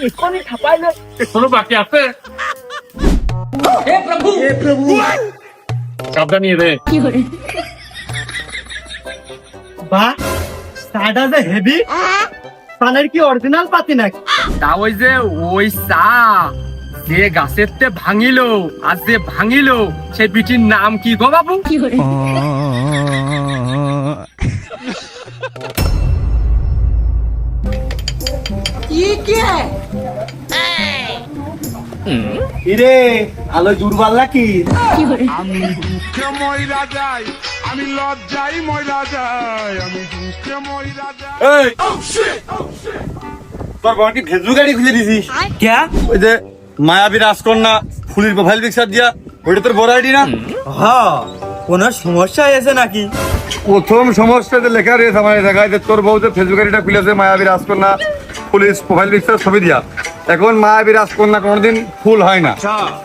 এখনই ছাপাই না, এখনো বাকি আছে। সাবধানে রে। বাহ, চাটা যে হেভি। পানের কি অরিজিনাল পাতি নাকি? তা ওই যে ওই চা যে গাছের তে ভাঙিল আর যে ভাঙিল সেই বিটির নাম কি গো বাবু? ইরে আলো জুরবাল নাকি? আমি দুঃখে ময়রা যাই, আমি লজ্জাই ময়রা যাই, আমি দুঃখে ময়রা যাই। এই তোর বাবা কি ফেসবুক আইডি খুলে দিছিস? ক্যা? ওই যে মায়াবী রাজকন্যা ফুলির প্রোফাইল পিকচার দিয়া, ওইটা তোর বড় আইডি না? হ্যাঁ, কোনো সমস্যা আছে নাকি? প্রথম সমস্যাতে লেখা রয়েছে আমার দেখায় যে তোর বউ যে ফেসবুক আইডিটা খুলেছে মায়াবী রাজকন্যা পুলিশ প্রোফাইল পিকচার ছবি দিয়া। এখন মায়াবী রাজকন্যা কোনোদিন ফুল হয় না,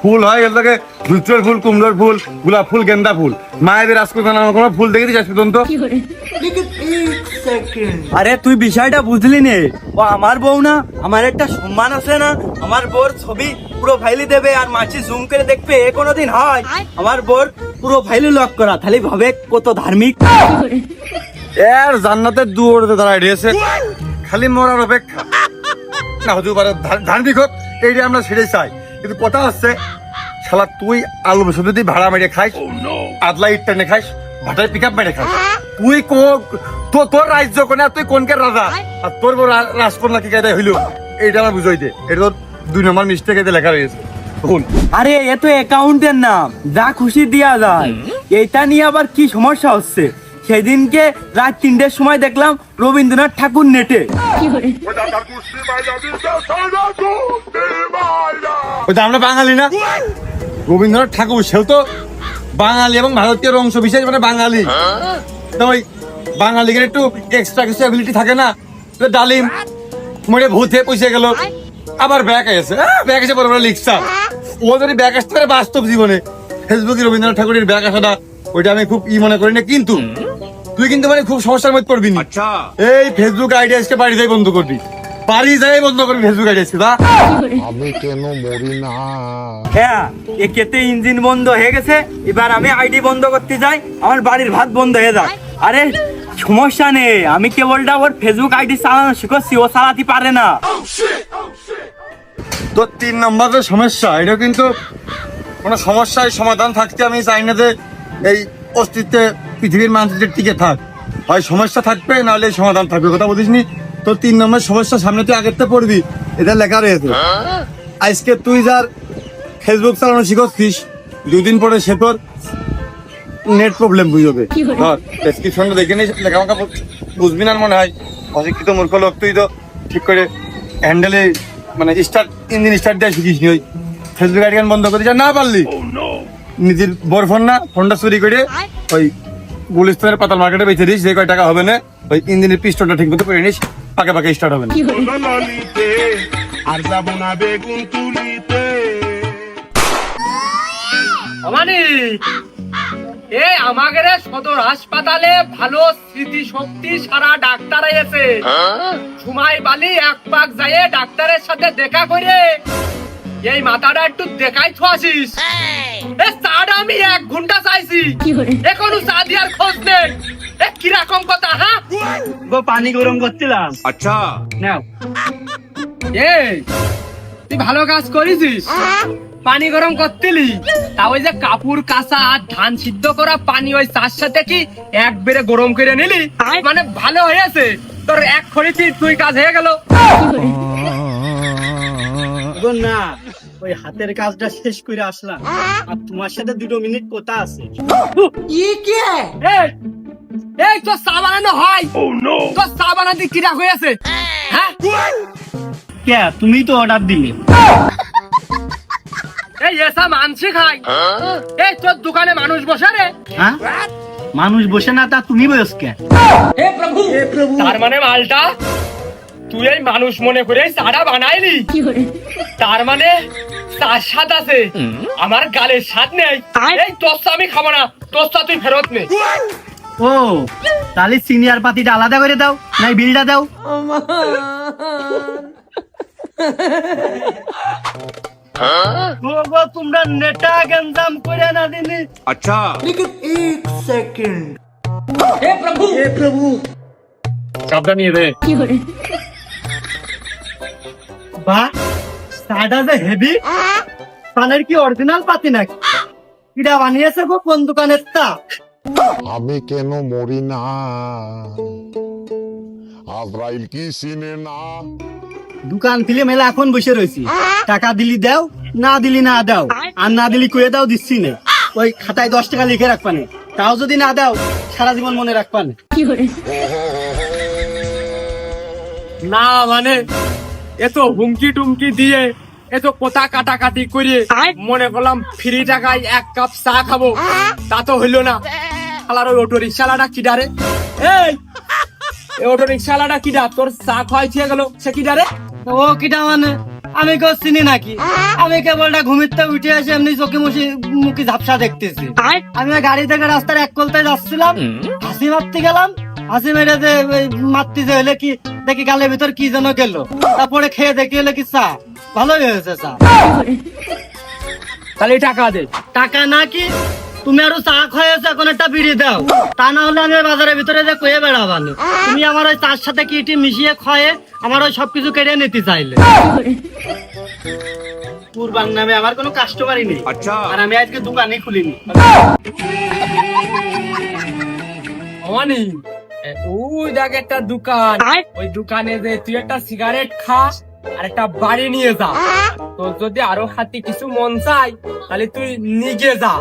ফুল হয় এগুলোকে ধুত্রের ফুল, কুমড়োর ফুল, গোলাপ ফুল, গেন্দা ফুল। মায়াবী রাজকন্যা নামে কোনো ফুল দেখেছিস আজ পর্যন্ত? আরে তুই বিষয়টা বুঝলি নে, ও আমার বউ না, আমার একটা সম্মান আছে না। আমার বোর ছবি পুরো ফাইলে দেবে আর মাছি জুম করে দেখবে, এ কোনোদিন হয়? আমার বোর পুরো ফাইলে লক করা, তাহলে ভাবে কত ধার্মিক। এর জান্নাতের দুয়ারে দাঁড়ায় রয়েছে, খালি মরার অপেক্ষা। না হতে পারে ধার্মিক হোক, এইটা আমরা সেটাই চাই। কিন্তু কথা হচ্ছে, শালা তুই আলু বসে যদি ভাড়া মেরে খাইস, আদলা ইট টেনে খাইস, ভাটায় পিক আপ মেরে খাইস, তুই তোর রাজ্য কোনে, তুই কোনকে রাজা? আর তোর বড় রাজকন্যা কি কায়দায় হইলো, এইটা আমার বুঝাই দে। এটা তোর 2 নম্বর মিস্টেক এতে লেখা রয়েছে। শুন, আরে এ তো অ্যাকাউন্টের নাম, যা খুশি দেয়া যায়। এটা নিয়ে আবার কি সমস্যা হচ্ছে? সেদিনকে রাত 3টের সময় দেখলাম রবীন্দ্রনাথ ঠাকুর নেটে। ওই তো আমরা বাঙালি না, রবীন্দ্রনাথ ঠাকুর সেও তো বাঙালি এবং ভারতীয় অংশ বিশেষ, মানে বাঙালি। তো ওই বাঙালিদের একটু এক্সট্রা কিছু অ্যাবিলিটি থাকে না। ডালিম মরে ভূত হয়ে পয়সা গেল, আবার ব্যাক এসে ব্যাক এসে বড় বড় লিখছা। ও যদি ব্যাক আসতে পারে বাস্তব জীবনে, ফেসবুকে রবীন্দ্রনাথ ঠাকুরের ব্যাক আসাটা ওইটা আমি খুব মনে করি না। কিন্তু তুই কিন্তু মানে খুব সমস্যার মধ্যে পড়বি না। এই ফেসবুক আইডি আজকে বাড়ি যাই বন্ধ করবি, বাড়ি যাই বন্ধ করবি ফেসবুক আইডি আজকে। আমি কেন মরি না? হ্যাঁ, এ কেতে ইঞ্জিন বন্ধ হয়ে গেছে, এবার আমি আইডি বন্ধ করতে যাই, আমার বাড়ির ভাত বন্ধ হয়ে যায়। আরে সমস্যা নেই, আমি কেবলটা ওর ফেসবুক আইডি চালানো শিখছি, ও চালাতে পারে না। তো 3 নম্বর যে সমস্যা, এটা কিন্তু কোনো সমস্যার সমাধান থাকতে আমি চাই না যে এই অস্তিত্বে পৃথিবীর মানচিত্রে টিকে থাক। হয় সমস্যা থাকবে, নাহলে সমাধান থাকবে। কথা বলিসনি? তো 3 নম্বর সমস্যা সামনে তুই আগের থেকে পড়বি, এটা লেখা রয়েছে। আজকে তুই যার ফেসবুক চালানো শিখছিস, 2 দিন পরে সে তোর নেট প্রবলেম বুঝবে। ধর ডেসক্রিপশনটা দেখে নিস, লেখামাখা বুঝবি না মনে হয়। অশিক্ষিত মূর্খ লোক, তুই তো ঠিক করে হ্যান্ডেলে মানে ইঞ্জিন স্টার্ট দিয়ে শিখিস নি। ওই ফেসবুক আইডি বন্ধ করে দিস, না পারলি নিজের বড় ফোন না, ফোনটা চুরি করে ওই গুলিস্তানের পাতাল মার্কেটে বেঁচে দিস, যে কয় টাকা হবে না, ওই ইঞ্জিনের পিস্টনটা ঠিক মতো করে নিস, পাকে পাকে স্টার্ট হবে না। ললিতে আর যাব না বেগুন তুলিতে। আমানি এই আমাদের সদর হাসপাতালে ভালো স্মৃতি শক্তি সারা ডাক্তার এসে সময় বালি এক পাক যায় ডাক্তারের সাথে দেখা করে এই মাথাটা একটু দেখাই থাসিস। চাটা আমি 1 ঘন্টা চাইছি, এখনো চা দিয়ার খোঁজ নেই। কিরকম কথা? হ্যাঁ গো, পানি গরম করছিলাম। আচ্ছা নাও। এই তুই ভালো কাজ করেছিস, পানি গরম করতিলি। তা ওই যে কাপড় কাঁচা আর ধান সিদ্ধ করা পানি ওই চার সাথে কি একবারে গরম করে নিলি, মানে ভালো হয়েছে তোর। 1 খড়িতে 2 কাজ হয়ে গেল। না, ওই হাতের কাজটা শেষ করে আসলাম, আর তোমার সাথে 2 মিনিট কথা আছে। এই তোর চা বানানো হয়? তোর চা বানাতে কিরা হয়েছে? হ্যাঁ কে, তুমি তো অর্ডার দিলে। এই এসা মানসি খাই। এই তোর দোকানে মানুষ বসে রে? হ্যাঁ, মানুষ বসে না, তা তুমি বস কে? তার মানে মালটা তুই এই মানুষ মনে করে চাটা বানাইলি? তার মানে তার স্বাদ আছে, আমার গালের স্বাদ নেই। এই তোর চা আমি খাবো না, তোর চা তুই ফেরত নে। ও তাহলে সিনিয়র পাতিটা আলাদা করে দাও, নাই বিলটা দাও। তোমরা নেটা গঞ্জাম করে না দিনি। আচ্ছা সাবধান রে। বাহ, সাদা যে হেভি, পানের কি অরিজিনাল পাতি নাকি? কিটা বানিয়েছে গো, কোন দোকানের তা? আমি কেন মরি না, আজরাইল কি চিনে না। দোকান ফিলে মেলা এখন বসে রয়েছি, টাকা দিলি দাও, না দিলি না দাও, আর না দিলি কয়ে দাও দিচ্ছি না। ওই খাতায় 10 টাকা লিখে রাখবানে, তাও যদি না দাও সারা জীবন মনে রাখবানে। না মানে এত হুমকি টুমকি দিয়ে এত কথা কাটাকাটি করে মনে করলাম ফ্রি টাকায় 1 কাপ চা খাবো, তা তো হইলো না। শালার ওই অটো রিক্সাওয়ালাটা কিডারে? এই অটো রিক্সাওয়ালাটা কিডা? তোর চা খাওয়াইছে গেল, সে কিডারে? ও কিটা মানে আমি কেউ চিনি নাকি? আমি কেবলটা ঘুমিতে উঠে এসে এমনি চোখে মুখে ঝাপসা দেখতেছি। আমি ওই গাড়ি থেকে রাস্তার এক কলতায় যাচ্ছিলাম, হাসি মারতে গেলাম, হাসি মেরে যে মারতে যে হলে কি দেখি গালের ভিতর কি যেন গেল, তারপরে খেয়ে দেখি হলে কি চা, ভালোই হয়েছে চা। তাহলে টাকা দে। টাকা নাকি? তুমি আরো চা খাইয়েছো, এখন একটা বিড়ি দাও, তা না হলে আমি বাজারের ভিতরে যে কয়ে বেড়াবানি। তুমি আমার ওই চার সাথে কি ইটি মিশিয়ে খায়ে আমার ওই সবকিছু কেড়ে নিতে চাইলে। কুরবান নামে আমার কোনো কাস্টমারই নেই, আচ্ছা আর আমি আজকে দোকানই খুলিনি। অনি ওই দেখ একটা দোকান, ওই দোকানে যে তুই একটা সিগারেট খা আর একটা বাড়ি নিয়ে যা। তোর যদি আরো হাতে কিছু মন চাই তাহলে তুই নিয়ে যা।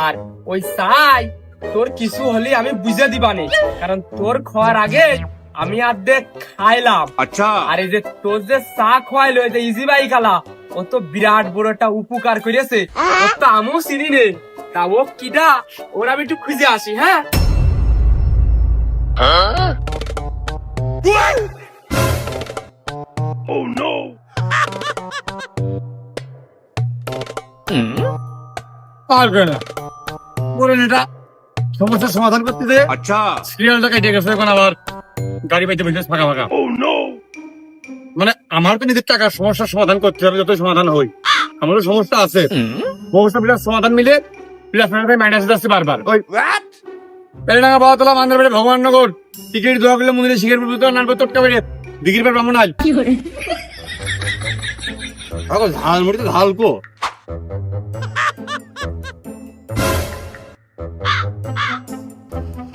আর ওই চাই তোর কিছু হলে আমি বুঝে দিবানি, কারণ তোর খাওয়ার আগে আমি অর্ধেক খাইলাম। আচ্ছা আর এই যে তোর যে চা খাওয়াইলো, এই যে ইজি বাই খালা, ও তো বিরাট বড় একটা উপকার করেছে। ওর তো আমিও চিনি নে, তা ও কিডা ওরা আমি একটু খুঁজে আসি। হ্যাঁ পারবে না, বলেন এটা সমস্যার সমাধান করতে দে। আচ্ছা সিরিয়ালটা কেটে গেছে, এখন আবার গাড়ি পাইতে বসে ফাঁকা ফাঁকা। মানে আমার তো নিজের টাকার সমস্যার সমাধান করতে হবে, যত সমাধান হই আমারও সমস্যা আছে। সমস্যা বিলাস সমাধান মিলে বিলাস মাইনাস যাচ্ছে বারবার। ওই পেলেডাঙ্গা বাবাতলা মান্দারবাড়ি ভগবাননগর টিকিট দোয়া করলে মন্দিরে শিখের ভিতর নানবে তোটকা বেড়ে দিঘির পর ব্রাহ্মণ আজ ঝাল মুড়িতে ঝাল কো।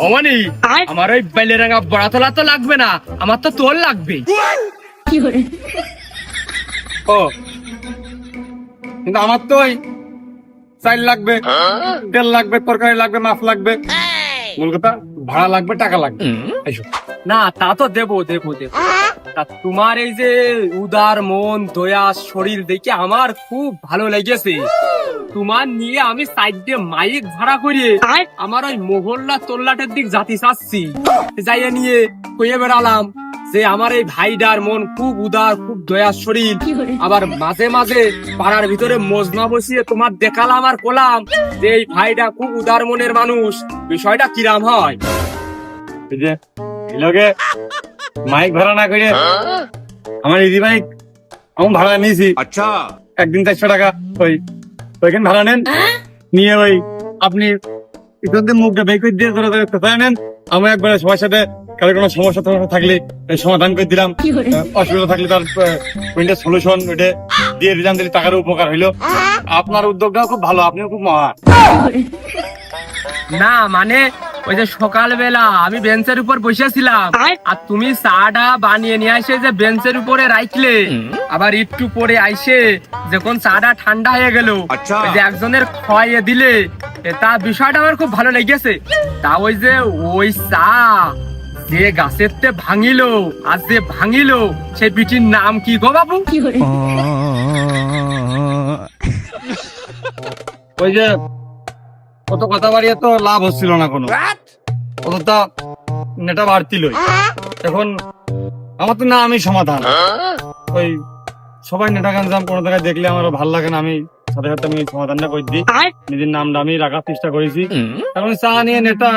অমানি আমার ওই বেলেরাঙ্গা বড়াতলা তো লাগবে না, আমার তো তোর লাগবে। ও কিন্তু আমার তো ওই চাল লাগবে, তেল লাগবে, তরকারি লাগবে, মাছ লাগবে, মূল কথা ভাড়া লাগবে, টাকা লাগবে। এইসব না তা তো দেবো দেবো দেবো। তা তোমার এই যে উদার মন দয়া শরীর দেখে আমার খুব ভালো লেগেছে। তোমার নিয়ে আমি সাইডে মাইক ভাড়া করিয়ে আমার ওই মহল্লা তোল্লাটের দিক জাতি চাচ্ছি, যাইয়া নিয়ে কইয়ে বেড়ালাম যে আমার এই ভাইটার মন খুব উদার, খুব দয়ার শরীর। আবার মাঝে মাঝে পাড়ার ভিতরে মজনা বসিয়ে তোমার দেখালাম আর কোলাম যে এই ভাইটা খুব উদার মনের মানুষ। বিষয়টা কিরাম হয়? এই যে এলোকে মাইক ভাড়া না করে আমার ইজি বাইক আমি ভাড়া নিয়েছি। আচ্ছা একদিন 400 টাকা ওই ওইখানে ভাড়া নেন, নিয়ে ওই আপনি ইতিমধ্যে মুখটা বের করে দিয়ে ধরে নেন। আমি একবার সবার সাথে কারো কোনো সমস্যা থাকলে সমাধান করে দিলাম, অসুবিধা থাকলে তার সলিউশন ওইটা দিয়ে দিলাম, দিলে টাকার উপকার হইলো। আপনার উদ্যোগটাও খুব ভালো, আপনিও খুব মহান। না মানে ওই যে সকালবেলা আমি বেঞ্চের উপর বসেছিলাম আর তুমি চাটা বানিয়ে নিয়ে আসে যে বেঞ্চের উপরে রাখলে, আবার একটু পরে আইসে যখন চাটা ঠান্ডা হয়ে গেল আচ্ছা। ওই যে একজনের খাইয়ে দিলে, তা বিষয়টা আমার খুব ভালো লেগেছে। তা ওই যে ওই চা যে গাছের তে ভাঙিলো আর যে ভাঙিলো সেই বিটির নাম কি গো বাবু? ওই যে কত কথা বাড়িয়ে তো লাভ হচ্ছিল না কোনো, অতটা নেটা বাড়তিল। এখন আমার তো না আমি সমাধান, ওই সবাই নেটা গাঞ্জাম কোনো জায়গায় দেখলে আমার ভালো লাগে না, আমি সাথে সাথে আমি সমাধানটা করে দিই। নিজের নামটা আমি রাখার চেষ্টা করেছি। কারণ চা নিয়ে নেটা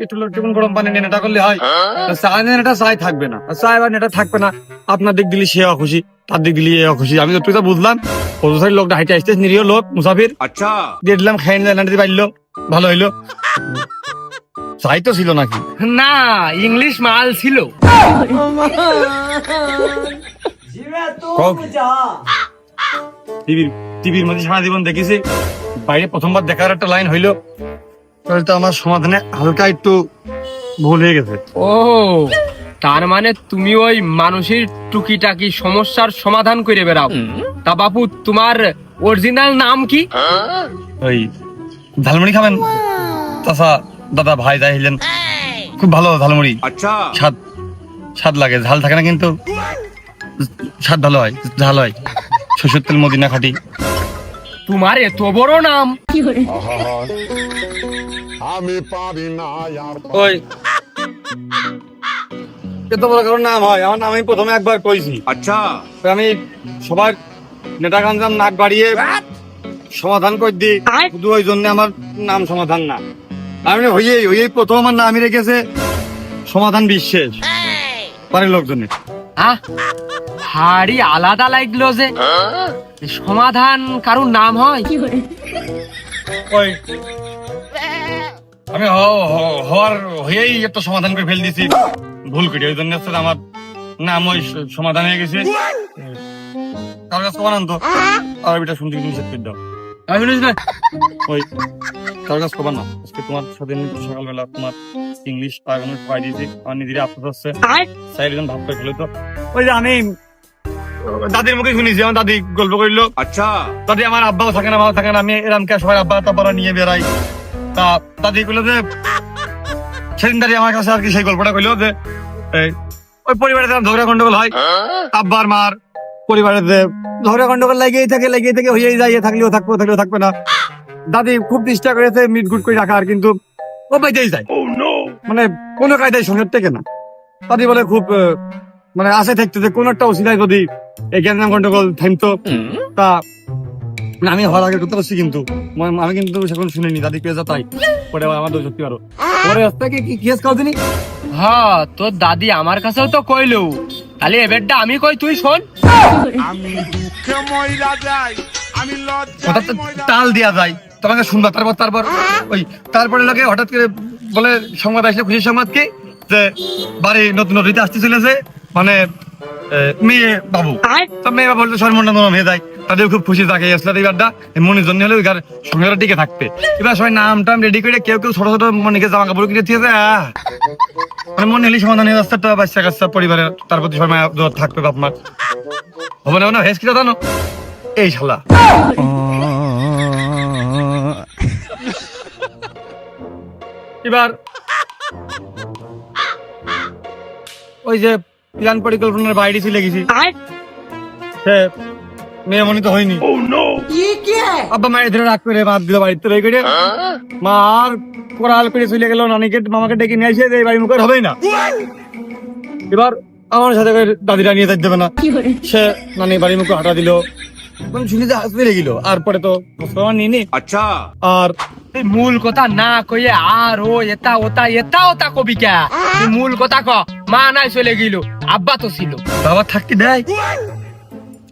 একটু গরম পানি নিয়ে নেটা করলে হয়, চা নিয়ে নেটা চাই থাকবে না, চা এবার নেটা থাকবে না। আপনার দিক দিলে সে অখুশি, তার দিক দিলে এ অখুশি। আমি তো বুঝলাম পথচারী লোকটা হাইটে আসতে নিরীহ লোক মুসাফির, আচ্ছা দিয়ে দিলাম, খাই নিতে পারলো, ভালো হইলো। চাই তো ছিল নাকি? না, ইংলিশ মাল ছিল। টিভির মধ্যে সারা জীবন দেখেছি, বাইরে প্রথমবার দেখার একটা লাইন হইলো, তাহলে তো আমার সমাধানে হালকা একটু ভুল হয়ে গেছে। ও, তার মানে তুমি ওই মানুষের টুকিটাকি সমস্যার সমাধান করে বেড়াও। তা বাপু, তোমার অরিজিনাল নাম কি? ওই ঝালমুড়ি খাবেন? চাচা, দাদা, ভাই যাই হইলেন, খুব ভালো ঝালমুড়ি। আচ্ছা, স্বাদ লাগে, ঝাল থাকে না কিন্তু স্বাদ ভালো হয়, ঝাল হয়। সরষের তেল, মদিনা খাটি। তোমার এত বড় নাম? আহা, আমি পারি না আর ওই এত বড় কারণ নাম হয়? আমার নাম আমি প্রথমে একবার কইছি। আচ্ছা, আমি সবার নেতা গাঞ্জাম নাক বাড়িয়ে সমাধান করে দিই, শুধু ওই জন্য আমার নাম সমাধান না। আমি হইয়েই প্রথম আমার নামই রেখেছে সমাধান বিশ্বাস, বাড়ির লোকজনে। হাড়ি আলাদা লাগলো যে, সমাধান কারুর নাম হয়? ওই আমি হয়েই একটা সমাধান করে ফেল দিছি ভুল করে, ওই জন্য আমার নাম ওই সমাধান হয়ে গেছে। কার কাছে কমান তো আর এটা শুনতে নিষেধ করে দাও। আমি শুনিস না? ওই কার কাছে কমান না, আজকে তোমার সাথে সকালবেলা তোমার ইংলিশ পারফরমেন্স পাই দিয়েছি, আমার নিজেরই আফসোস হচ্ছে, সাইডজন ভাব করে ফেলে। তো ওই যে আমি দাদির মুখে শুনেছি, আমার দাদি গল্প করলো। আচ্ছা, দাদি আমার আব্বাও থাকে না, মাও থাকে না, আমি এরমকে সবাই আব্বা তাব্বারা নিয়ে বেড়াই। তা দাদি কইলো যে, সেদিন দাদি আমার কাছে আর কি সেই গল্পটা কইলো যে ওই পরিবারে ঝগড়া গন্ডগোল হয়, আব্বার মার পরিবারে ঝগড়া গন্ডগোল লাগিয়েই থাকে, হয়েই যায়, থাকলেও থাকবে না। দাদি খুব চেষ্টা করেছে মিটগুট করে রাখার, কিন্তু ও বাইতেই যায়, মানে কোনো কায়দায় সংসার থেকে না। দাদি বলে খুব মানে আশে থাকতে যে কোন একটা অসুবিধায় যদি এই গ্যাঞ্জাম গন্ডগোল থামতো। তা আমি হওয়ার আগে করতে পারছি, কিন্তু আমি কিন্তু সেখন শুনিনি, দাদি পেয়ে যা তাই পরে আমার দোষ সত্যি আরো পরে রাস্তাকে কি কেস কাউ দিনি। হ্যাঁ, তোর দাদি আমার কাছেও তো কইলো, তাহলে এবারটা আমি কই, তুই শোন। আমি দুঃখে ময়রা যাই, আমি হঠাৎ লজ্জায় ময়রা তাল দেওয়া যায়, তোমাকে শুনবা, তারপরে লোকে হঠাৎ করে বলে সংবাদ আসলে, খুশির সংবাদ কি যে বাড়ি নতুন নদীতে আসতে চলেছে, মানে মেয়ে বাবু। তো মেয়ে বাবু বলতে সর্বমন্ড হয়ে যায়, তাদের খুব খুশি থাকে। এবারটা মনের জন্য হলে সংসারটা টিকে থাকবে। এবার সবাই নাম টাম রেডি করে কেউ ছোট ছোট মনিকে জামা কাপড় কিনে দিয়েছে, মানে মনে হলে সমাধান হয়ে যাচ্ছে, বাচ্চা কাচ্চা পরিবারের তার প্রতি সবাই থাকবে, বাপ মা হবে না হেস কি জানো এই শালা। এবার ওই যে প্ল্যান পরিকল্পনার বাইরে চলে গেছি, মেয়ে মনে তো হয়নি। আব্বা মায়ের ধরে রাগ করে বাদ দিল, বাড়িতে রয়ে করে মা আর কোরাল করে চলে গেল, নানিকে মামাকে ডেকে নিয়ে এসে এই বাড়ি মুখের হবেই না। এবার আমার সাথে দাদিরা নিয়ে যেতে দেবে না, সে নানি বাড়ি মুখে হাঁটা দিল, শুনে হাসতে গেল। আর পরে তো নিয়ে। আচ্ছা, আর মূল কথা না কইয়ে আর ও এটা ওটা কবি কে? তুই মূল কথা ক। মা নাই চলে গেল, আব্বা তো ছিল। বাবা থাকতে দেয়,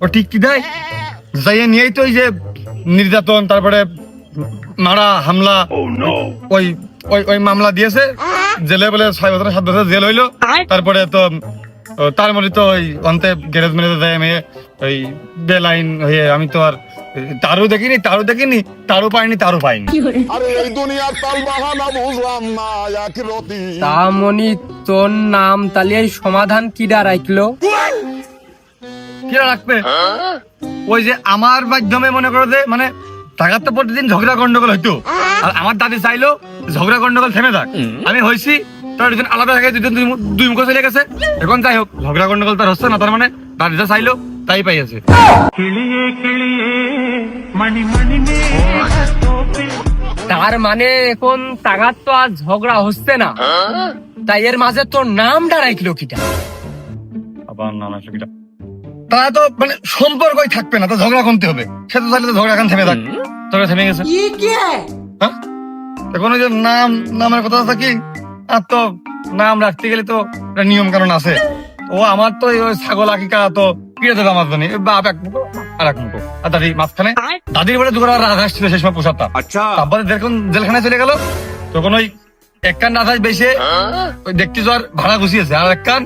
ও ঠিক কি দেয়, যাইয়ে নিয়েই তো ওই যে নির্যাতন, তারপরে মারা হামলা, ওই ওই ওই মামলা দিয়েছে, জেলে বলে 6 বছর 7 বছর জেল হইলো। তারপরে তো তার মধ্যে তো ওই অন্তে গ্যারেজ মেরে দেয় মেয়ে, ওই বেলাইন হয়ে। আমি তো আর তারও দেখিনি, তারও পাইনি। আরে এই দুনিয়ার তাল বাহানা বুঝলাম না, এক রতি তা মনি, তোর নাম তাহলে এই সমাধান কিডা রাখলো? কিরা রাখবে? ওই যে আমার মাধ্যমে মনে করো যে, মানে ঢাকার তো প্রতিদিন ঝগড়া গন্ডগোল হইতো, আর আমার দাদি চাইলো ঝগড়া গন্ডগোল থেমে থাক। আমি হয়েছি তার দুজন আলাদা থাকে, দুই মুখ চলে গেছে। এখন যাই হোক, ঝগড়া গন্ডগোল তার হচ্ছে না, তার মানে দাদিটা চাইলো তাই পাইছে। তার মানে এখন তাগাত তো আর ঝগড়া হচ্ছে না, তাই এর মাঝে তোর নামটা রাখলো কিটা? আবার নাম আসলো কিটা? তারা তো মানে সম্পর্কই থাকবে না, তো ঝগড়া কমতে হবে। সে তো চাইলে তো ঝগড়া এখন থেমে থাক, ঝগড়া থেমে গেছে। হ্যাঁ, এখন ওই যে নামের কথা থাকি, আর তো নাম রাখতে গেলে তো একটা নিয়ম কারণ আছে। ও আমার তো ওই ছাগল আকিকা তো কিনে দেবে আমার জন্য, বাপ এক মুখো আর এক মুখো, আর দাদি মাঝখানে। দাদির বলে দুপুর রাত আসছিল সেই সময় পোশাকটা। তারপরে যখন জেলখানায় চলে গেল, তখন ওই এক কান রাধাস বেশে ওই দেখতে যাওয়ার ভাড়া গুছিয়েছে, আর এক কান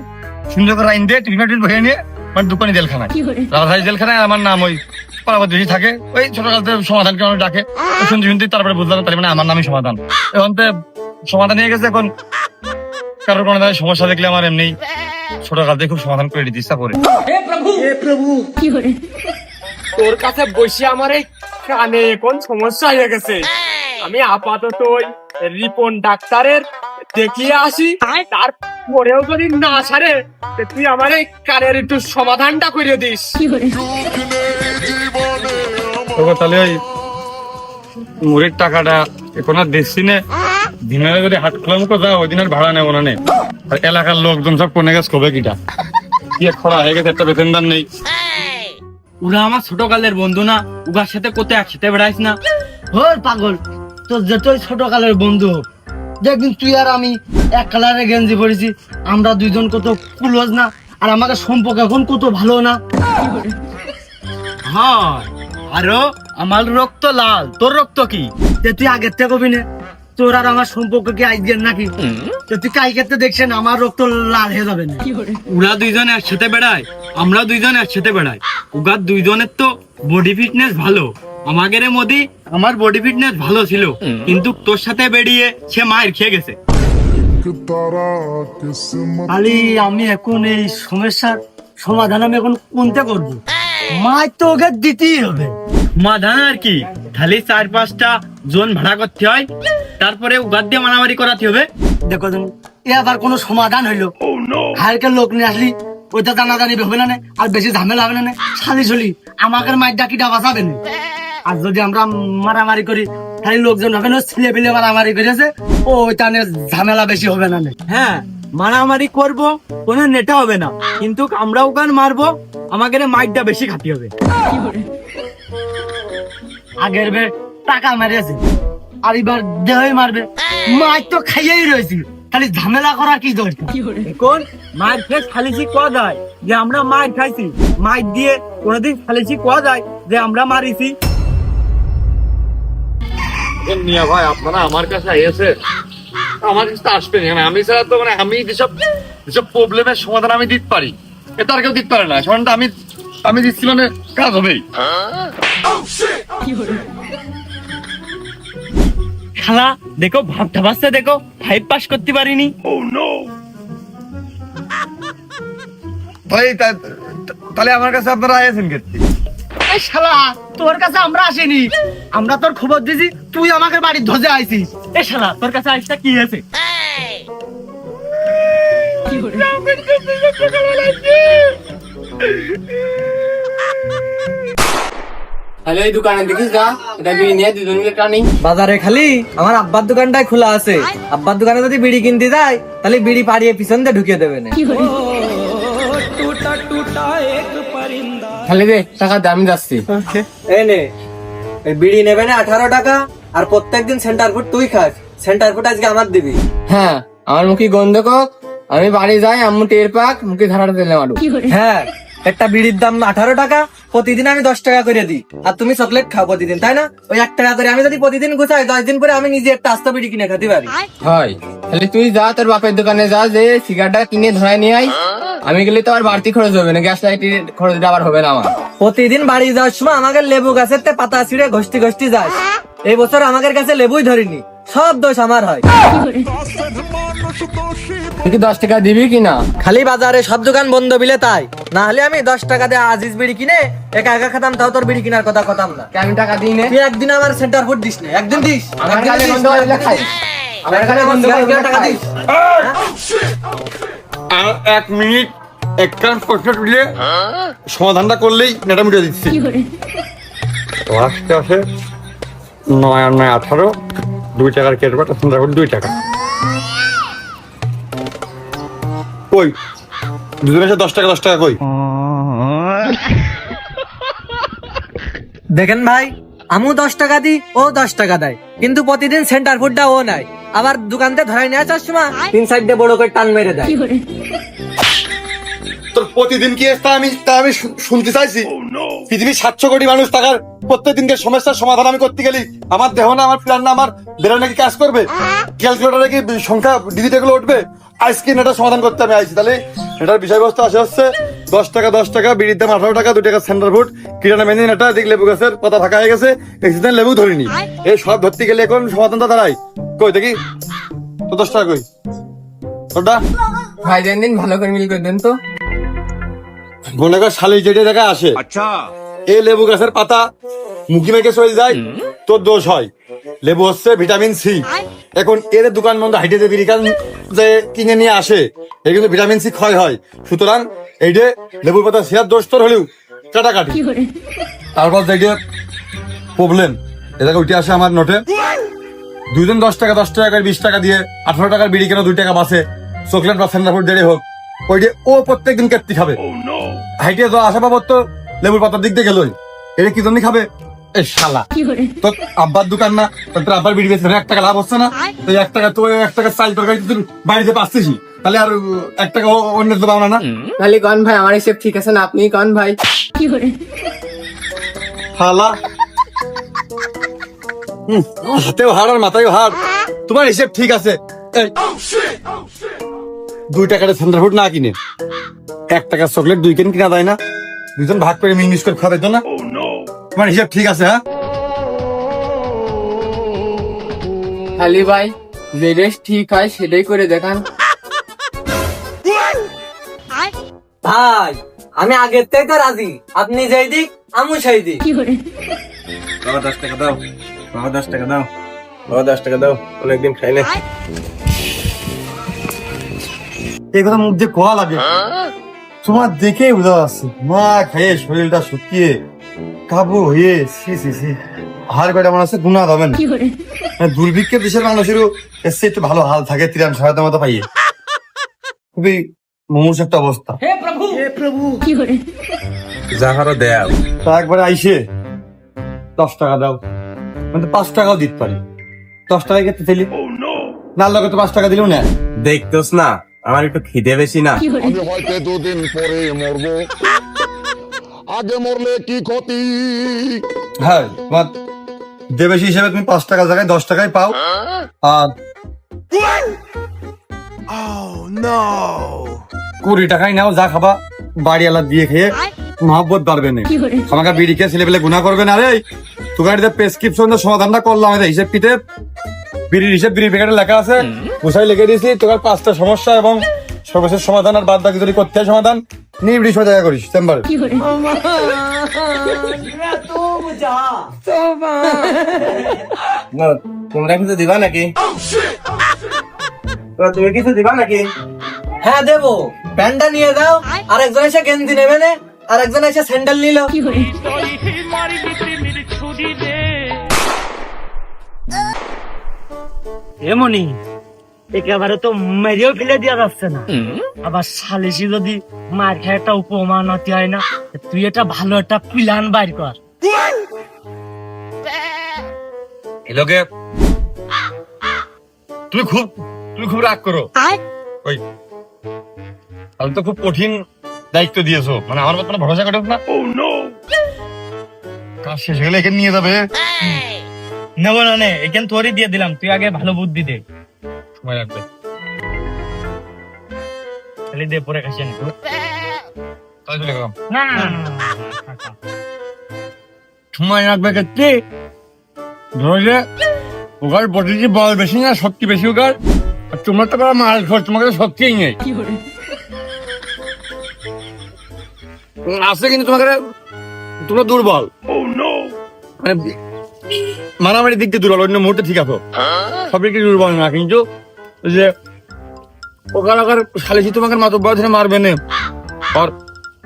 সুন্দর করে আইন দিয়ে টিফিন টিফিন ভেঙে নিয়ে মানে দোকানি জেলখানায়, রাধাস জেলখানায়। আমার নাম ওই পারাবাদ বেশি থাকে, ওই ছোটকাল থেকে সমাধানকে অনেক ডাকে। শুনতে শুনতে তারপরে বুঝলাম তার মানে আমার নামই সমাধান। এখন তো সমাধান নিয়ে গেছে। এখন কারোর কোনো ধরনের সমস্যা দেখলে আমার এমনি ছোটকাল থেকে খুব সমাধান করে দিতে ইচ্ছা করে। তোর কাছে বসে আমার এই কানে কোন সমস্যা হয়ে গেছে, আমি আপাতত ওই রিপন ডাক্তারের দেখিয়ে আসি, তারপরেও যদি না সারে তুই আমার এই কানের একটু সমাধানটা করে দিস। তবে তাহলে ওই মুড়ির টাকাটা এখন আর দিচ্ছি না, দিনের যদি হাট খোলা মুখো যাও ওই দিন আর ভাড়া নেবো না নে। আর এলাকার লোকজন সব কোনে গেছে কবে কিটা কি খরা হয়ে গেছে, একটা বেতনদার নেই। ওরা আমার ছোটকালের বন্ধু না, উগার সাথে কোথায় একসাথে বেড়াইস না। ওর পাগল, তোর যতই ছোট কালের বন্ধু হোক, দেখবিন তুই আর আমি এক কালারে গেঞ্জি পরেছি, আমরা দুইজন কত ক্লোজ না, আর আমাকে সম্পর্ক এখন কত ভালো না। হ্যাঁ, আরো আমার রক্ত লাল, তোর রক্ত কি? যে তুই আগের থেকে কবি না, তোর আর আমার সম্পর্ক কি আইডিয়ার নাকি? তো তুই কাই ক্ষেত্রে দেখছেন আমার রক্ত লাল হয়ে যাবে না? ওরা দুইজন একসাথে বেড়ায়, আমরা দুইজন একসাথে বেড়াই। উগার দুইজনের তো বডি ফিটনেস ভালো, আমাদের মধ্যে আমার বডি ফিটনেস ভালো ছিল, কিন্তু তোর সাথে বেরিয়ে সে মায়ের খেয়ে গেছে। খালি আমি এখন এই সমস্যার সমাধান আমি এখন কোনটা করবো? মায়ের তো ওকে দিতেই হবে। সমাধান আর কি, খালি 4-5টা জন ভাড়া করতে হয়, তারপরে উগার দিয়ে মারামারি করাতে হবে। দেখো তুমি, এ আবার কোনো সমাধান হইলো? হারকে লোক নিয়ে আসলি ওইটা জানাজানি হবে না, আর বেশি ঝামেলা হবে না, খালি চলি আমাকে মায়ের ডাকিটা বাঁচাবে না। আর যদি আমরা মারামারি করি, খালি লোকজন হবে না, ছেলে পেলে মারামারি করেছে, ও ওইটা নিয়ে ঝামেলা বেশি হবে না। হ্যাঁ, মারামারি করব, কোনো নেটা হবে না, কিন্তু আমরা ওখানে মারবো, আমাদের মাইরটা বেশি খাতি হবে। আগের বে টাকা মারিয়েছে, আর এবার দেহই মারবে, মাছ তো খাইয়েই রয়েছি, খালি ঝামেলা করা কি দরকার? এখন মায়ের ফেস খালিছি কোয়া যায় যে আমরা মায়ের খাইছি, মায়ের দিয়ে কোনোদিন খালিছি কোয়া যায় যে আমরা মারিছি? মিয়া ভাই, আপনারা আমার কাছে এসে আমার কাছে আসবেন, আমি ছাড়া তো মানে আমি যেসব প্রবলেমের সমাধান আমি দিতে পারি, এটা আর কেউ দিতে পারে না। সমাধানটা আমি দিচ্ছি মানে কাজ হবেই। খালা দেখো, ভাবটা বাচ্চা দেখো, 5 পাস করতে পারিনি। ভাই তাহলে আমার কাছে আপনারা আয়েছেন ক্ষেত্রে? এই শালা, তোর কাছে আমরা আসিনি, আমরা তোর খবর দিছি, তুই আমাকে বাড়ির ধজে আইছিস। এ শালা, তোর কাছে আইসটা কি হয়েছে? তাহলে এই দোকানে দেখিস না, এটা বিড়ি নিয়ে দুজন মিলে টানি। বাজারে খালি আমার আব্বার দোকানটাই খোলা আছে, আব্বার দোকানে যদি বিড়ি কিনতে যায় তাহলে বিড়ি পাড়িয়ে পিছন দিয়ে ঢুকিয়ে দেবে না। খালি দে টাকা দে, আমি যাচ্ছি। এই নে, এই বিড়ি নেবে না 18 টাকা, আর প্রত্যেকদিন সেন্টার ফুড তুই খাস, সেন্টার ফুড আজকে আমার দিবি। হ্যাঁ, আমার মুখে গন্ধ কক, আমি বাড়ি যাই, আম্মু টের পাক, মুখে ধারাটা দিলে মারু। হ্যাঁ, একটা বিড়ির দাম 18 টাকা, প্রতিদিন আমি 10 টাকা করে দিই, আর তুমি চকলেট খাও প্রতিদিন, তাই না? ওই 1 টাকা করে আমি যদি প্রতিদিন গুছাই, 10 দিন পরে আমি নিজে একটা আস্তা বিড়ি কিনে খেতে পারি। হয়, তাহলে তুই যা, তোর বাপের দোকানে যা, যে সিগারেটটা কিনে ধরাই নিয়ে আই। আমি গেলে তো আর বাড়তি খরচ হবে না, গ্যাস লাইটের খরচটা আবার হবে না আমার। প্রতিদিন বাড়ি যাওয়ার সময় আমাকে লেবু গাছের তে পাতা ছিঁড়ে ঘষ্টি ঘষ্টি যায়, এই বছর আমাদের কাছে লেবুই ধরিনি, সব দোষ আমার হয়। তুই কি 10 টাকা দিবি কিনা? খালি বাজারে সব দোকান বন্ধ বিলে তাই, না হলে আমি 10 টাকা দিয়ে আজিজ বিড়ি কিনে একা একা খেতাম, তাও তোর বিড়ি কিনার কথা কথাম না। আমি টাকা দিই না। তুই একদিন আমার সেন্টার ফুড দিস না, একদিন দিস, আমার গালে গন্ধ হলে খাই। আমার গালে গন্ধ হলে টাকা দিস। 1 মিনিট এক কান প্রশ্ন তুলে সমাধানটা করলেই নেটা মিটে দিচ্ছি। তো আসতে আসে 9 আর 9 18, 2 টাকার কেটবাটা সুন্দর করে 2 টাকা। কই দুজনে 10 টাকা 10 টাকা কই? দেখেন ভাই, আমিও 10 টাকা দিই, ও 10 টাকা দেয়, কিন্তু প্রতিদিন সেন্টার ফুডটা ও নাই। আবার দোকানতে ধরাই নেওয়া চার সময় 3 সাইড দিয়ে বড় করে টান মেরে দেয়। তোর প্রতিদিন কি আমি শুনতে চাইছি। পৃথিবীর 700 কোটি মানুষ থাকার প্রত্যেকদিনকে সমস্যার সমাধান আমি করতে গেলি আমার দেহ না, আমার প্ল্যান না, আমার ব্রেন নাকি কাজ করবে, ক্যালকুলেটারে কি সংখ্যা ডিজিট এগুলো উঠবে? আজকে এটা সমাধান করতে আমি আইছি। তাহলে এটার বিষয়বস্তু আসে হচ্ছে 10 টাকা, বিড়ির দাম 18 টাকা, 2 টাকা সেন্টার ফুড, কিরানা মেদিন, এটা দিক লেবু গাছের পাতা ফাঁকা হয়ে গেছে, এক্সিডেন্ট লেবু ধরিনি। এই সব ধরতে গেলে এখন সমাধানটা দাঁড়াই কই দেখি তো 10 টাকা কই ওটা ভাই দিন ভালো করে মিল করে দেন তো। মনে কর শালি যেটা জায়গা আসে এই লেবু গাছের পাতা মুখি মেখে চলে যায়, তোর দোষ হয়। লেবু হচ্ছে ভিটামিন সি। এখন এর দোকান বন্ধ হাইটে যে বিরিকান যে কিনে নিয়ে আসে এর কিন্তু ভিটামিন সি ক্ষয় হয়। সুতরাং এই যে লেবুর পাতা সেয়ার দোষ তোর হলেও কাটাকাটি। তারপর যে প্রবলেম এটাকে উঠে আসে আমার নোটে, 2 দিন 10 টাকা 20 টাকা দিয়ে 18 টাকার বিড়ি কেন 2 টাকা বাসে, চকলেট বা সেন্টার ফুড দেরি হোক, ওই যে ও প্রত্যেকদিন কেটে খাবে। হাইটে তো আসা বাবদ তো লেবুর পাতার দিক দিয়ে গেলই, এটা কি জন্য খাবে? এ শালা তোর আব্বার দোকান না, তোর আব্বার বিড়ি বেচে 1 টাকা লাভ হচ্ছে না? তো 1 টাকা তো 1 টাকা চাল তরকারি তুই বাড়িতে পাচ্ছিস, তাহলে আর 1 টাকা অন্যের তো পাওনা না। তাহলে কন ভাই আমার হিসেব ঠিক আছে না, আপনি কন ভাই। শালা হাতেও হাড় আর মাথায়ও হাড়, তোমার হিসেব ঠিক আছে। এই 2 টাকার সেন্টার ফুড না কিনে 1 টাকার চকলেট 2 কেন কিনা দেয় না? দুজন ভাগ করে মিনিস করে খাবে তো না? তোমার হিসেব ঠিক আছে? হ্যাঁ আলি ভাই, যেটা ঠিক হয় সেটাই করে দেখান। ভাই আমি আগের থেকে তো রাজি, আপনি যেই দিক আমি সেই দিক। 10 টাকা দাও, 10 টাকা দাও, 10 টাকা দাও, অনেকদিন খাই না। এই কথা মুখ দিয়ে কোয়া লাগে, তোমার দেখেই বোঝা যাচ্ছে মা খেয়ে শরীরটা শুকিয়ে কাবু হয়ে হাড় কয়টা মনে হচ্ছে গুণা হবে না। দুর্ভিক্ষের দেশের মানুষেরও এসছে একটু ভালো হাল থাকে, ত্রাণ সহায়তা মতো পাইয়ে। খুবই মুমূর্ষ একটা অবস্থা। যাহারও দেও তা একবারে আইসে 10 টাকা দাও, মানে 5 টাকাও দিতে পারি। 10 টাকা খেতে চাইলি না, লোকে তো 5 টাকা দিলেও না। দেখতোস না আমার একটু খিদে বেশি না। আমি হয়তো 2 দিন পরে মরবো, আগে মরলে কি ক্ষতি? হ্যাঁ তোমার দেবেশি হিসেবে তুমি 5 টাকা জায়গায় 10 টাকায় পাও। আর 20 টাকায় নাও, যা খাবা বাড়ি আলা দিয়ে খেয়ে মহব্বত বাড়বে না। আমাকে বিড়ি খেয়ে ছেলে পেলে গুণা করবে না রে। তোকে প্রেসক্রিপশন সমাধানটা করলাম, হিসেব পিঠে বিড়ির হিসেব বিড়ি প্যাকেটে লেখা আছে, গোসাই লিখে দিয়েছি। তোর 5টা সমস্যা এবং সর্বশেষ সমাধান, আর বাদ বাকি যদি করতে হয় সমাধান নিয়ে বিড়ি সময় দেখা করিস চেম্বারে। তোমরা কিছু দিবা নাকি? তুমি কিছু দিবা নাকি? হ্যাঁ দেবো, প্যান্টটা নিয়ে দাও, আর একজন এসে গেঞ্জি নেবে না, আর একজন এসে স্যান্ডেল নিল। এমনি একেবারে তো মেরেও ফেলে দেওয়া যাচ্ছে না, আবার সালিশি যদি মার খেয়ে একটা উপমানতি হয় না, তুই এটা ভালো একটা প্ল্যান বাইর কর। এলোকে তুমি খুব রাগ করো। ওই আমি তো খুব কঠিন দায়িত্ব দিয়েছো, মানে আমার ব্যাপারে ভরসা করো না। কাজ শেষ হলে এখানে নিয়ে যাবে। নেবো না নে, এখান তোরই দিয়ে দিলাম, তুই আগে ভালো বুদ্ধি দে। সময় লাগবে। খালি দে পরে খাসি না। তাই চলে গেলাম। না না সময় লাগবে ক্ষেত্রে ধরো যে ওগার প্রতিটি বল বেশি না, শক্তি বেশি ওগার। আর তোমরা তো মাল খরচ, তোমাকে তো শক্তিই নেই আছে, কিন্তু তোমাকে তোমরা দুর্বল। মানে মারামারি দিক দিয়ে দুর্বল, অন্য মুহূর্তে ঠিক আছো, সবই কি দুর্বল না। কিন্তু যে ওগার ওগার সালিশি তোমাকে মাতব্বর ধরে মারবে না, আর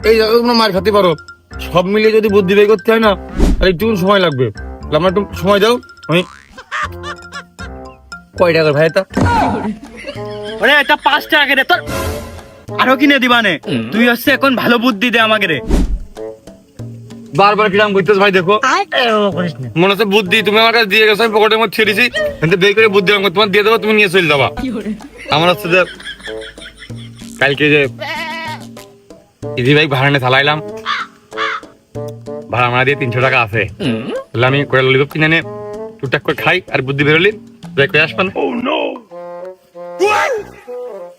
এই জায়গায় তোমরা মার খাতে পারো। সব মিলিয়ে যদি বুদ্ধি বের করতে হয় না, আর একটু সময় লাগবে। আমার একটু সময় দাও, আমি কয় টাকার ভাই এটা? ওরে এটা 5 টাকা দে, তোর আরো কিনে দিবা নে। তুই হচ্ছে এখন ভালো বুদ্ধি দে আমাকে রে। বারবার কিরাম করতেছ ভাই দেখো এ, ও করিস না। মনে হচ্ছে বুদ্ধি তুমি আমার কাছে দিয়ে গেছো আমি পকেটের মধ্যে ছেড়েছি কিন্তু বের করে বুদ্ধি আমাকে তোমার দিয়ে দেবো তুমি নিয়ে চলে যাবা আমার হচ্ছে যে কালকে যে ইজি বাইক ভাড়া নিয়ে চালাইলাম ভাড়া আমার দিয়ে 300 টাকা আছে তাহলে আমি কয়েল ললিপপ কিনে নিয়ে টুকটাক করে খাই আর বুদ্ধি বেরোলি যাই করে আসবেন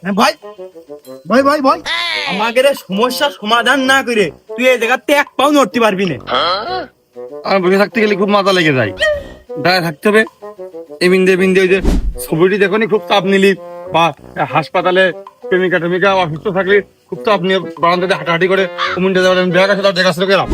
হ্যাঁ, ভাই ভাই ভাই ভাই আমাদের সমস্যা সমাধান না করে তুই এই জায়গাতে এক পাও নড়তে পারবি না। আমার বসে থাকতে গেলে খুব মাথা লেগে যায় দাঁড়ায় থাকতে হবে এই বিন্দে ওই যে ছবিটি দেখো নি খুব চাপ নিলি বা হাসপাতালে প্রেমিকা অসুস্থ থাকলে খুব চাপ নিয়ে বারান্দাতে হাঁটাহাঁটি করে কমিউনিটি যাবেন দেখা গেছে তার দেখা গেলাম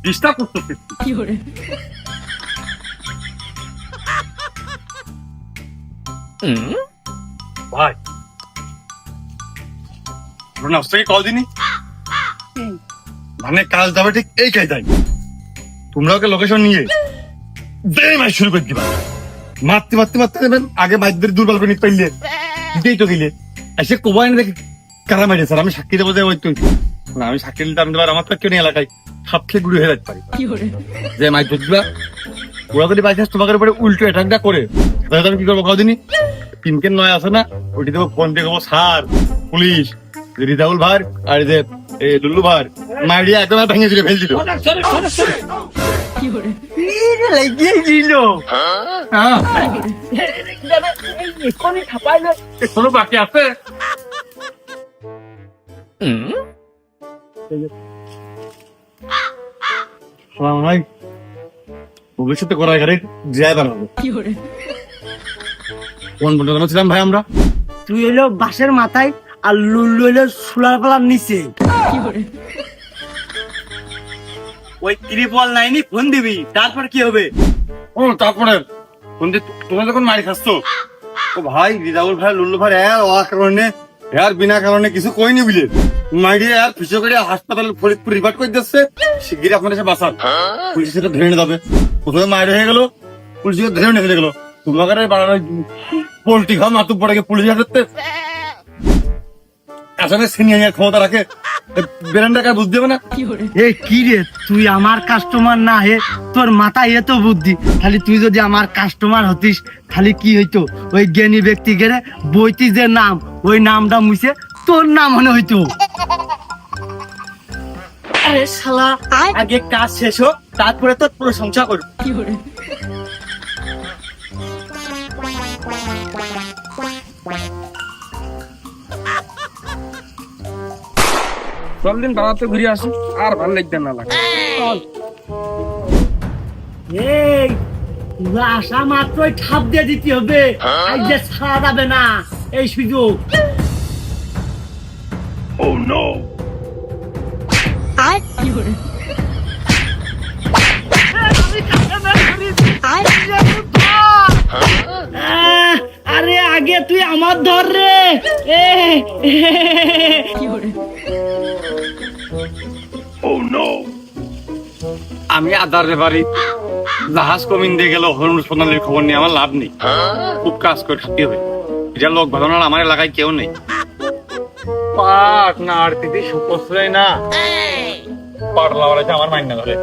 ডিস্টার্ব করতেছে ভাই নাস্তাকে কল দিনি মানে কাজ যাবে ঠিক এই কাজ তোমরা ওকে লোকেশন নিয়ে দেরি মাই শুরু করে দিবা মারতে দেবেন আগে মাইদের দুর্বল করে নিতে পারলে দিতেই তো গেলে এসে কোবাই না দেখি কারা মাইরে স্যার আমি সাক্ষী দেবো যে ওই তুই না আমি সাক্ষী দিতে আমি আমার তো কেউ এলাকায় সাপ খেয়ে গুড়ি হয়ে যেতে পারি যে মাই ধরবা ওরা যদি বাইচান্স তোমাদের উপরে উল্টো অ্যাটাকটা করে তাহলে আমি কি করবো কদিনই পিনকেন নয় আছে না ওইটি দেবো ফোন দিয়ে দেবো স্যার পুলিশ রিজাউল ভাই আর যে লুল্লু ভাই মাইডিয়া একদম ভেঙে দিলে ফেল দিল কোনো বাকি আছে ভবিষ্যতে করা এখানে যায় বানাবো কোন বন্ধু ছিলাম ভাই আমরা তুই হইলো বাঁশের মাথায় আর লুল্লু হইলো সোলার পালার নিচে। ওই ত্রিপল নাইনি ফোন দিবি তারপর কি হবে? ও তারপরে তোমরা যখন মারি খাচ্ছ ও ভাই রিজাউল ভাই লুল্লু ভাই কারণে বিনা কারণে কিছু কইনি বুঝলে মাইডিয়া আর ফিসো করে হাসপাতালে ফরিদপুর রিভার্ট করে দিচ্ছে শিগগিরই আপনার এসে বাঁচান পুলিশ সেটা ধরে নিয়ে যাবে প্রথমে মাইড হয়ে গেল পুলিশ ধরে নিয়ে চলে গেলো তোমাকে বাড়ানো পোল্ট্রি খাওয়া মাতুক পড়ে গিয়ে পুলিশ হাতে আসলে সিনিয়র ক্ষমতা রাখে বেরেন্ডা কার বুঝতে হবে না এ কি রে তুই আমার কাস্টমার না হে তোর মাথায় এত বুদ্ধি খালি তুই যদি আমার কাস্টমার হতিস খালি কি হইতো ওই জ্ঞানী ব্যক্তি গেলে বইতি যে নাম ওই নামটা মুছে তোর নাম মনে হইতো। আরে শালা আগে কাজ শেষ হোক তারপরে তোর প্রশংসা করব। চল দিন বাবা তো ঘুরে আসি আর ভালো লাগবে না লাগে এই তুই আসা মাত্রই ঠাপ দিয়ে দিতে হবে আজ যে ছাড়া যাবে না এই সুযোগ। আরে আগে তুই আমার ধর রে আমি আদার রেফারি জাহাজ কমিন দিয়ে গেল হরুণ সোনালির খবর নিয়ে আমার লাভ নেই খুব কাজ করে খাতে হবে এটা লোক ভালো না আমার এলাকায় কেউ নেই পাট না আর দিদি সুপশ্রয় না পাট লাগালে আমার মাইন্ড না ধরে